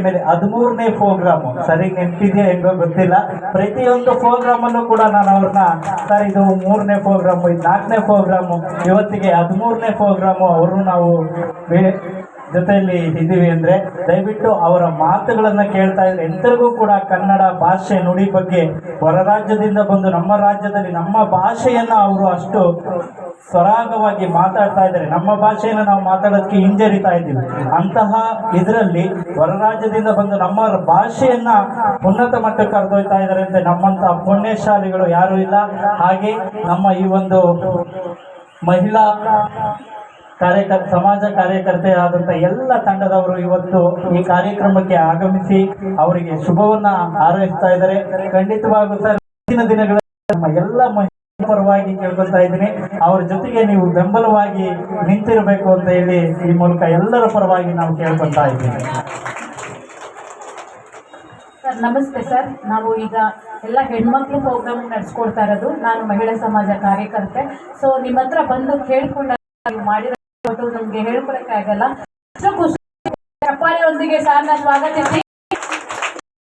ಮೇಲೆ 13ನೇ ಪ್ರೋಗ್ರಾಮ್ ಸರಿ ನೆನಪಿದೆಯಾ ಹೆಂಗೋ ಗೊತ್ತಿಲ್ಲ. ಪ್ರತಿಯೊಂದು ಪ್ರೋಗ್ರಾಮ್ ಅಲ್ಲೂ ಕೂಡ ನಾನು ಅವ್ರನ್ನ ಸರ್ ಇದು 3ನೇ ಪ್ರೋಗ್ರಾಮು, ಇದು 4ನೇ ಪ್ರೋಗ್ರಾಮು, ಇವತ್ತಿಗೆ 13ನೇ ಪ್ರೋಗ್ರಾಮು ಅವರು ನಾವು ಜೊತೆಯಲ್ಲಿ ಇದ್ದೀವಿ ಅಂದರೆ ದಯವಿಟ್ಟು ಅವರ ಮಾತುಗಳನ್ನು ಕೇಳ್ತಾ ಇದ್ರೆ ಎಲ್ಲರಿಗೂ ಕೂಡ ಕನ್ನಡ ಭಾಷೆ ನುಡಿ ಬಗ್ಗೆ ಹೊರ ರಾಜ್ಯದಿಂದ ಬಂದು ನಮ್ಮ ರಾಜ್ಯದಲ್ಲಿ ನಮ್ಮ ಭಾಷೆಯನ್ನು ಅವರು ಅಷ್ಟು ಸರಾಗವಾಗಿ ಮಾತಾಡ್ತಾ ಇದ್ದಾರೆ. ನಮ್ಮ ಭಾಷೆಯನ್ನು ನಾವು ಮಾತಾಡೋದಕ್ಕೆ ಹಿಂಜರಿತಾ ಇದ್ದೀವಿ. ಅಂತಹ ಇದರಲ್ಲಿ ಹೊರ ರಾಜ್ಯದಿಂದ ಬಂದು ನಮ್ಮ ಭಾಷೆಯನ್ನ ಉನ್ನತ ಮಟ್ಟಕ್ಕೆ ಕರೆದೊಯ್ತಾ ಇದ್ದಾರೆ ಅಂತ ನಮ್ಮಂಥ ಪುಣ್ಯಶಾಲಿಗಳು ಯಾರೂ ಇಲ್ಲ. ಹಾಗೆ ನಮ್ಮ ಈ ಒಂದು ಮಹಿಳಾ ಸಮಾಜ ಕಾರ್ಯಕರ್ತೆಯಾದಂಥ ಎಲ್ಲ ತಂಡದವರು ಇವತ್ತು ಈ ಕಾರ್ಯಕ್ರಮಕ್ಕೆ ಆಗಮಿಸಿ ಅವರಿಗೆ ಶುಭವನ್ನ ಹಾರೈಸ್ತಾ ಇದ್ದಾರೆ. ಖಂಡಿತವಾಗೂ ಸರ್ ಮುಂದಿನ ದಿನಗಳಲ್ಲಿ ನಮ್ಮ ಎಲ್ಲ ಮಹಿಳೆಯರ ಪರವಾಗಿ ಕೇಳ್ಕೊತಾ ಇದ್ದೀನಿ, ಅವರ ಜೊತೆಗೆ ನೀವು ಬೆಂಬಲವಾಗಿ ನಿಂತಿರಬೇಕು ಅಂತ ಹೇಳಿ ಈ ಮೂಲಕ ಎಲ್ಲರ ಪರವಾಗಿ ನಾವು ಕೇಳ್ಕೊತಾ ಇದ್ದೀವಿ. ಸರ್ ನಮಸ್ತೆ ಸರ್. ನಾವು ಈಗ ಎಲ್ಲ ಹೆಣ್ಮಕ್ಳು ಪ್ರೋಗ್ರಾಮ್ ನಡೆಸ್ಕೊಡ್ತಾ ಇರೋದು. ನಾನು ಮಹಿಳಾ ಸಮಾಜ ಕಾರ್ಯಕರ್ತೆ. ಸೊ ನಿಮ್ಮ ಹತ್ರ ಬಂದು ಕೇಳ್ಕೊಂಡ ಮಾಡಿರೋ ನಮ್ಗೆ ಹೇಳ್ಕೊಳಕ್ಕೆ ಆಗಲ್ಲ. ಅಷ್ಟು ಖುಷಿ ಚಪ್ಪಾಳೆಯೊಂದಿಗೆ ಸಾರ್ನ ಸ್ವಾಗತಿಸಿ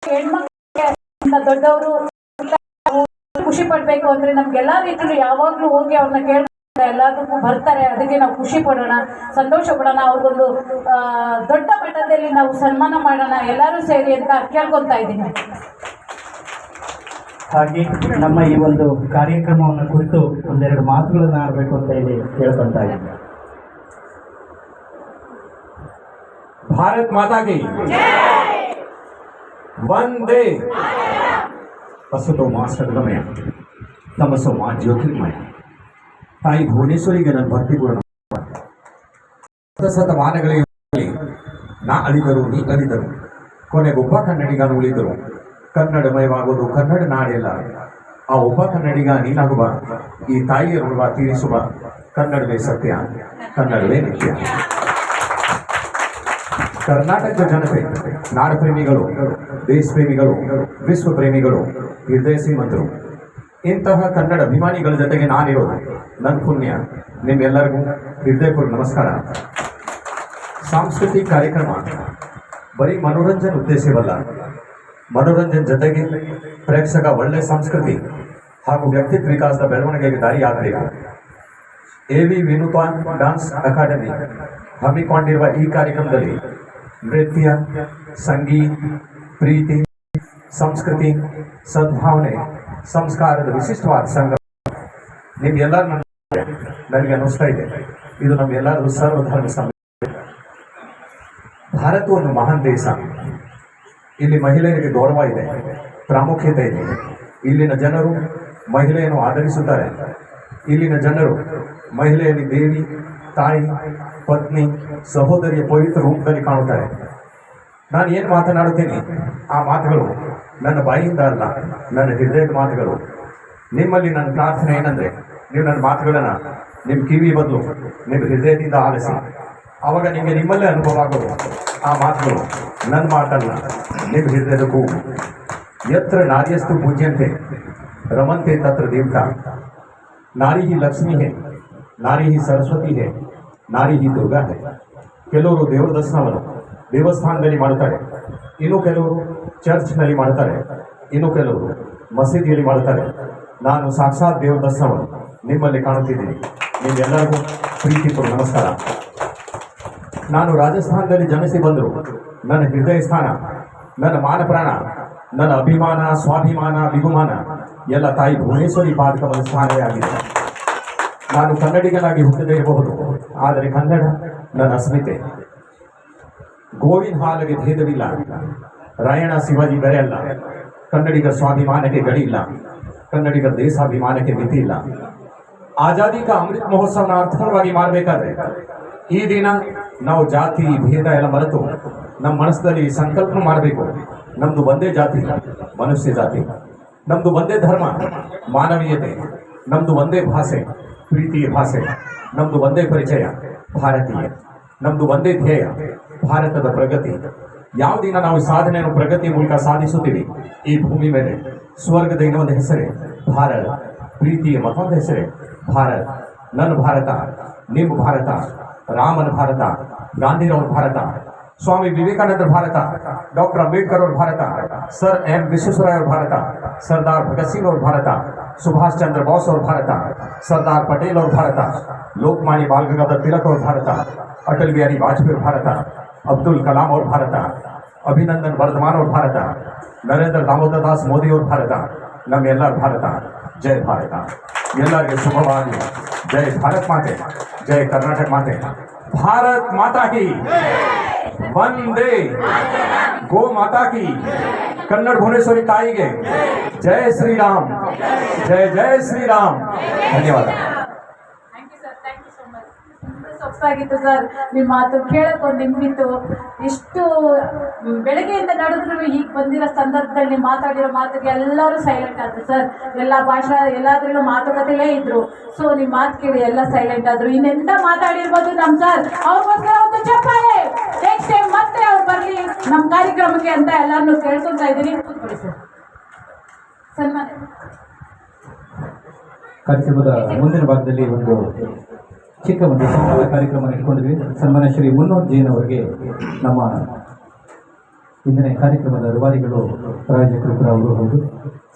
ಹೆಣ್ಮಕ್ಳು ದೊಡ್ಡವರು ಖುಷಿ ಪಡ್ಬೇಕು ಅಂದ್ರೆ ನಮ್ಗೆಲ್ಲಾ ರೀತಿಯಲ್ಲಿ ಯಾವಾಗ್ಲೂ ಹೋಗಿ ಅವ್ರನ್ನ ಕೇಳ್ತಾರೆ, ಎಲ್ಲದಕ್ಕೂ ಬರ್ತಾರೆ. ಅದಕ್ಕೆ ನಾವು ಖುಷಿ ಪಡೋಣ, ಸಂತೋಷ ಪಡೋಣ, ಅವ್ರಿಗೊಂದು ದೊಡ್ಡ ಮಟ್ಟದಲ್ಲಿ ನಾವು ಸನ್ಮಾನ ಮಾಡೋಣ ಎಲ್ಲರೂ ಸೇರಿ ಅಂತ ಕೇಳ್ಕೊತಾ ಇದ್ದೀನಿ. ಹಾಗೆ ನಮ್ಮ ಈ ಒಂದು ಕಾರ್ಯಕ್ರಮವನ್ನು ಕುರಿತು ಒಂದೆರಡು ಮಾತುಗಳನ್ನು ಆಡಬೇಕು ಅಂತ ಹೇಳಿ ಕೇಳ್ಕೊತಾ ಇದ್ದೀನಿ. भारत माता की वंदे असतो मां सद्गमय तमसो मां ज्योतिर्मय ताई भुवनेश्वರಿಗೆ ನನ್ನ ಭಕ್ತಿಪೂರ್ಣ ಶತಮಾನಗಳಿಗೆ ನಾ ಅಳಿದರು ನೀ ಅಳಿದರು ಕೊನೆಗೊಬ್ಬ ಕನ್ನಡಿಗನು ಉಳಿದರು. ಕನ್ನಡಮಯವಾಗುವುದು ಕನ್ನಡ ನಾಡೆಲ್ಲ, ಆ ಒಬ್ಬ ಕನ್ನಡಿಗ ನೀನಾಗುವ, ಈ ತಾಯಿಯ ಋಣ ತೀರಿಸುವ. ಕನ್ನಡವೇ ಸತ್ಯ, ಕನ್ನಡವೇ ನಿತ್ಯ. ಕರ್ನಾಟಕದ ಜನತೆ ನಾಡ ಪ್ರೇಮಿಗಳು, ದೇಶ ಪ್ರೇಮಿಗಳು, ವಿಶ್ವ ಪ್ರೇಮಿಗಳು, ಹೃದಯ ಶ್ರೀಮಂತರು. ಇಂತಹ ಕನ್ನಡ ಅಭಿಮಾನಿಗಳ ಜೊತೆಗೆ ನಾನಿರೋದು ನನ್ನ ಪುಣ್ಯ. ನಿಮ್ಮೆಲ್ಲರಿಗೂ ಹೃದಯಪೂರ್ವಕ ನಮಸ್ಕಾರ. ಸಾಂಸ್ಕೃತಿಕ ಕಾರ್ಯಕ್ರಮ ಬರೀ ಮನೋರಂಜನೆ ಉದ್ದೇಶವಲ್ಲ, ಮನೋರಂಜನೆ ಜೊತೆಗೆ ಪ್ರೇಕ್ಷಕ ಒಳ್ಳೆ ಸಂಸ್ಕೃತಿ ಹಾಗೂ ವ್ಯಕ್ತಿತ್ವ ವಿಕಾಸದ ಬೆಳವಣಿಗೆಗೆ ದಾರಿಯಾಗಬೇಕು. ಎವಿ ವಿನುಪಾನ್ ಡಾನ್ಸ್ ಅಕಾಡೆಮಿ ಹಮ್ಮಿಕೊಂಡಿರುವ ಈ ಕಾರ್ಯಕ್ರಮದಲ್ಲಿ ನೃತ್ಯ, ಸಂಗೀತ, ಪ್ರೀತಿ, ಸಂಸ್ಕೃತಿ, ಸದ್ಭಾವನೆ, ಸಂಸ್ಕಾರದ ವಿಶಿಷ್ಟವಾದ ಸಂಘ ನಿಮ್ಗೆಲ್ಲರೂ ನನಗೆ ಅನ್ನಿಸ್ತಾ ಇದೆ. ಇದು ನಮ್ಮೆಲ್ಲರೂ ಸರ್ವಧರ್ಮ ಸಂಘ. ಭಾರತ ಒಂದು ಮಹಾನ್ ದೇಶ. ಇಲ್ಲಿ ಮಹಿಳೆಯರಿಗೆ ಗೌರವ ಇದೆ, ಪ್ರಾಮುಖ್ಯತೆ ಇದೆ. ಇಲ್ಲಿನ ಜನರು ಮಹಿಳೆಯನ್ನು ಆದರಿಸುತ್ತಾರೆ. ಇಲ್ಲಿನ ಜನರು ಮಹಿಳೆಯಲ್ಲಿ ದೇವಿ, ತಾಯಿ, ಪತ್ನಿ, ಸಹೋದರಿಯ ಪವಿತ್ರ ರೂಪದಲ್ಲಿ ಕಾಣುತ್ತಾರೆ. ನಾನು ಏನು ಮಾತನಾಡುತ್ತೇನೆ ಆ ಮಾತುಗಳು ನನ್ನ ಬಾಯಿಂದ ಅಲ್ಲ, ನನ್ನ ಹೃದಯದ ಮಾತುಗಳು. ನಿಮ್ಮಲ್ಲಿ ನನ್ನ ಪ್ರಾರ್ಥನೆ ಏನಂದರೆ, ನೀವು ನನ್ನ ಮಾತುಗಳನ್ನು ನಿಮ್ಮ ಕಿವಿ ಬದಲು ನಿಮ್ಮ ಹೃದಯದಿಂದ ಆಲಿಸಿ. ಆವಾಗ ನಿಮಗೆ ನಿಮ್ಮಲ್ಲೇ ಅನುಭವ ಆಗೋದು ಆ ಮಾತುಗಳು ನನ್ನ ಮಾತಲ್ಲ, ನಿಮ್ಮ ಹೃದಯದ ಕೂಗು. ಯತ್ರ ನಾರ್ಯಸ್ತು ಪೂಜ್ಯಂತೆ ರಮಂತೆ ತತ್ರ ದೇವತಾ. ನಾರಿ ಹಿ ಲಕ್ಷ್ಮಿ ಹೇ, ನಾರಿ ಹಿ ಸರಸ್ವತಿ ಹೇ, ನಾರಿ ಹಿ ದುರ್ಗಾ ಹೇ. ಕೆಲವರು ದೇವರ ದರ್ಶನವನ್ನು ದೇವಸ್ಥಾನದಲ್ಲಿ ಮಾಡುತ್ತಾರೆ, ಇನ್ನು ಕೆಲವರು ಚರ್ಚ್ನಲ್ಲಿ ಮಾಡುತ್ತಾರೆ, ಇನ್ನು ಕೆಲವರು ಮಸೀದಿಯಲ್ಲಿ ಮಾಡುತ್ತಾರೆ. ನಾನು ಸಾಕ್ಷಾತ್ ದೇವರ ದರ್ಶನವನ್ನು ನಿಮ್ಮಲ್ಲಿ ಕಾಣುತ್ತಿದ್ದೀನಿ. ನಿಮ್ಗೆಲ್ಲರಿಗೂ ಪ್ರೀತಿಪೂರ್ವ ನಮಸ್ಕಾರ. ನಾನು ರಾಜಸ್ಥಾನದಲ್ಲಿ ಜನಿಸಿ ಬಂದರು. ನನ್ನ ಹೃದಯ ಸ್ಥಾನ, ನನ್ನ ಮಾನ ಪ್ರಾಣ, ನನ್ನ ಅಭಿಮಾನ, ಸ್ವಾಭಿಮಾನ, ವಿಗುಮಾನ ಎಲ್ಲ ತಾಯಿ ಭುವನೇಶ್ವರಿ ಪಾದಕಮಲ ಸ್ಥಾನವೇ ಆಗಿದೆ. ನಾನು ಕನ್ನಡಿಗನಾಗಿ ಹುಟ್ಟದೇ ಇರಬಹುದು, ಆದರೆ ಕನ್ನಡ ನನ್ನ ಅಸ್ಮಿತೆ. ಗೋವಿಂದ ಹಾಲಿಗೆ ಭೇದವಿಲ್ಲ, ರಾಯಣ ಶಿವಾಜಿ ಬೇರೆ ಅಲ್ಲ. ಕನ್ನಡಿಗರ ಸ್ವಾಭಿಮಾನಕ್ಕೆ ಗಡಿ ಇಲ್ಲ, ಕನ್ನಡಿಗರ ದೇಶಾಭಿಮಾನಕ್ಕೆ ಮಿತಿ ಇಲ್ಲ. ಆಜಾದಿ ಕಾ ಅಮೃತ ಮಹೋತ್ಸವನ ಅರ್ಥವಾಗಿ ಮಾಡಬೇಕಾದ್ರೆ ಈ ದಿನ ನಾವು ಜಾತಿ ಭೇದ ಎಲ್ಲ ಮರೆತು ನಮ್ಮ ಮನಸ್ಸಲ್ಲಿ ಸಂಕಲ್ಪ ಮಾಡಬೇಕು. ನಮ್ಮದು ಒಂದೇ ಜಾತಿ, ಮನುಷ್ಯ ಜಾತಿ. ನಮ್ಮದು ಒಂದೇ ಧರ್ಮ, ಮಾನವೀಯತೆ. ನಮ್ಮದು ಒಂದೇ ಭಾಷೆ, ಪ್ರೀತಿಯ ಭಾಷೆ. ನಮ್ಮದು ಒಂದೇ ಪರಿಚಯ, ಭಾರತೀಯ. ನಮ್ಮದು ಒಂದೇ ಧ್ಯೇಯ, ಭಾರತದ ಪ್ರಗತಿ. ಯಾವ ದಿನ ನಾವು ಸಾಧನೆಯನ್ನು ಪ್ರಗತಿ ಮೂಲಕ ಸಾಧಿಸುತ್ತೀವಿ ಈ ಭೂಮಿ ಮೇಲೆ, ಸ್ವರ್ಗದ ಇನ್ನೊಂದು ಹೆಸರೇ ಭಾರತ, ಪ್ರೀತಿಯ ಮತ್ತೊಂದು ಹೆಸರೇ ಭಾರತ. ನನ್ನ ಭಾರತ, ನಿಮ್ಮ ಭಾರತ, ರಾಮನ ಭಾರತ, ಗಾಂಧಿರವರ ಭಾರತ, ಸ್ವಾಮಿ ವಿವೇಕಾನಂದ ಭಾರತ, ಡಾಕ್ಟರ್ ಅಂಬೇಡ್ಕರ್ ಅವ್ರ ಭಾರತ, ಸರ್ ಎಂ ವಿಶ್ವೇಶ್ವರಯ್ಯ ಅವ್ರ ಭಾರತ, ಸರ್ದಾರ್ ಭಗತ್ ಸಿಂಗ್ ಅವ್ರ ಭಾರತ, ಸುಭಾಷ್ ಚಂದ್ರ ಬೋಸ್ ಅವ್ರ ಭಾರತ, ಸರ್ದಾರ್ ಪಟೇಲ್ ಅವ್ರ ಭಾರತ, ಲೋಕಮಾನ್ಯ ಬಾಲ್ ಗಂಗಾಧರ್ ತಿಲಕ್ ಅವ್ರ ಭಾರತ, ಅಟಲ್ ಬಿಹಾರಿ ವಾಜಪೇಯಿ ಅವ್ರ ಭಾರತ, ಅಬ್ದುಲ್ ಕಲಾಂ ಅವ್ರ ಭಾರತ, ಅಭಿನಂದನ್ ವರ್ಧಮಾನ್ ಅವ್ರ ಭಾರತ, ನರೇಂದ್ರ ದಾಮೋದರ್ ದಾಸ್ ಮೋದಿ ಅವ್ರ ಭಾರತ, ನಮ್ಮೆಲ್ಲರ ಭಾರತ. ಜೈ ಭಾರತ. ಎಲ್ಲರಿಗೆ ಶುಭವಾಗಿ. ಜೈ ಭಾರತ್ ಮಾತೆ, ಜೈ ಕರ್ನಾಟಕ ಮಾತೆ. ಭಾರತ್ ಮಾತಾ ಕಿ ವಂದೇ, ಗೋ ಮಾತಾ ಕಿ, ಕನ್ನಡ ಭುವನೇಶ್ವರಿ ತಾಯಿಗೆ ಜೈ ಶ್ರೀರಾಮ್, ಜೈ ಜೈ ಶ್ರೀರಾಮ್. ಧನ್ಯವಾದ. ಸೊಗಸಾಗಿತ್ತು ಸರ್, ನಿಮ್ಮ ಮಾತು ಕೇಳಕ್ಕೆ ಒಂದು ನಿಂಬಿತ್ತು. ಇಷ್ಟು ಬೆಳಗ್ಗೆಯಿಂದ ನಡೆದ್ರು ಈಗ ಬಂದಿರೋ ಸಂದರ್ಭದಲ್ಲಿ ನೀವು ಮಾತಾಡಿರೋ ಮಾತಿಗೆ ಎಲ್ಲರೂ ಸೈಲೆಂಟ್ ಆದ್ರು ಸರ್. ಎಲ್ಲ ಭಾಷಾ ಎಲ್ಲಾದ್ರಲ್ಲೂ ಮಾತುಕತೆಯಲ್ಲೇ ಇದ್ರು. ಸೊ ನಿಮ್ಮ ಮಾತು ಕೇಳಿ ಎಲ್ಲ ಸೈಲೆಂಟ್ ಆದ್ರು. ಇನ್ನೆಂತ ಮಾತಾಡಿರ್ಬೋದು ನಮ್ಮ ಸರ್, ಅವ್ರಿಗೋಸ್ಕರ ಒಂದು ಚಪ್ಪಾಳೆ. ನೆಕ್ಸ್ಟ್ ಟೈಮ್ ಮತ್ತೆ ಅವ್ರು ಬರಲಿ ನಮ್ಮ ಕಾರ್ಯಕ್ರಮಕ್ಕೆ ಅಂತ ಎಲ್ಲರನ್ನೂ ಕೇಳ್ಕೊತಾ ಇದ್ದೀನಿ. ಕೂತ್ಕೊಳ್ಳಿ ಸರ್. ಸನ್ಮಾನ ಕಾರ್ಯಕ್ರಮದ ಮುಂದಿನ ಭಾಗದಲ್ಲಿ ಒಂದು ಚಿಕ್ಕ ಒಂದು ಸನ್ಮಾನ ಕಾರ್ಯಕ್ರಮ ಇಟ್ಕೊಂಡಿದ್ವಿ. ಸನ್ಮಾನ ಶ್ರೀ ಮುನ್ನೋದ್ ಜೈನ್ ಅವರಿಗೆ ನಮ್ಮ ಇಂದಿನ ಕಾರ್ಯಕ್ರಮದ ರೂವಾರಿಗಳು, ಪ್ರಾಯೋಜಕರು ಕೂಡ ಅವರು ಹೌದು.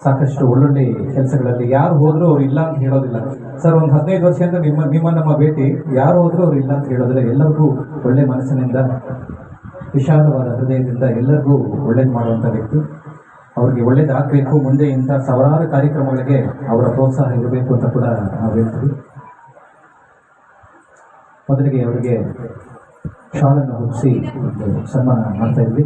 ಸಾಕಷ್ಟು ಒಳ್ಳೊಳ್ಳೆ ಕೆಲಸಗಳಲ್ಲಿ ಯಾರು ಹೋದರೂ ಅವ್ರು ಇಲ್ಲ ಅಂತ ಹೇಳೋದಿಲ್ಲ ಸರ್. ಒಂದು 15 ವರ್ಷದಿಂದ ನಿಮ್ಮ ನಮ್ಮ ಭೇಟಿ, ಯಾರು ಹೋದರೂ ಅವ್ರು ಇಲ್ಲ ಅಂತ ಹೇಳೋದಿಲ್ಲ. ಎಲ್ಲರಿಗೂ ಒಳ್ಳೆ ಮನಸ್ಸಿನಿಂದ, ವಿಶಾಲವಾದ ಹೃದಯದಿಂದ ಎಲ್ಲರಿಗೂ ಒಳ್ಳೇದು ಮಾಡುವಂಥ ವ್ಯಕ್ತಿ. ಅವ್ರಿಗೆ ಒಳ್ಳೇದಾಗಬೇಕು, ಮುಂದೆ ಇಂಥ ಸಾವಿರಾರು ಕಾರ್ಯಕ್ರಮಗಳಿಗೆ ಅವರ ಪ್ರೋತ್ಸಾಹ ಇರಬೇಕು ಅಂತ ಕೂಡ ನಾವು ಹೇಳ್ತೀವಿ. ಮೊದಲಿಗೆ ಅವರಿಗೆ ಶಾಲನ್ನು ಹೊರಿಸಿ ಸನ್ಮಾನ ಮಾಡ್ತಾ ಇದ್ವಿ.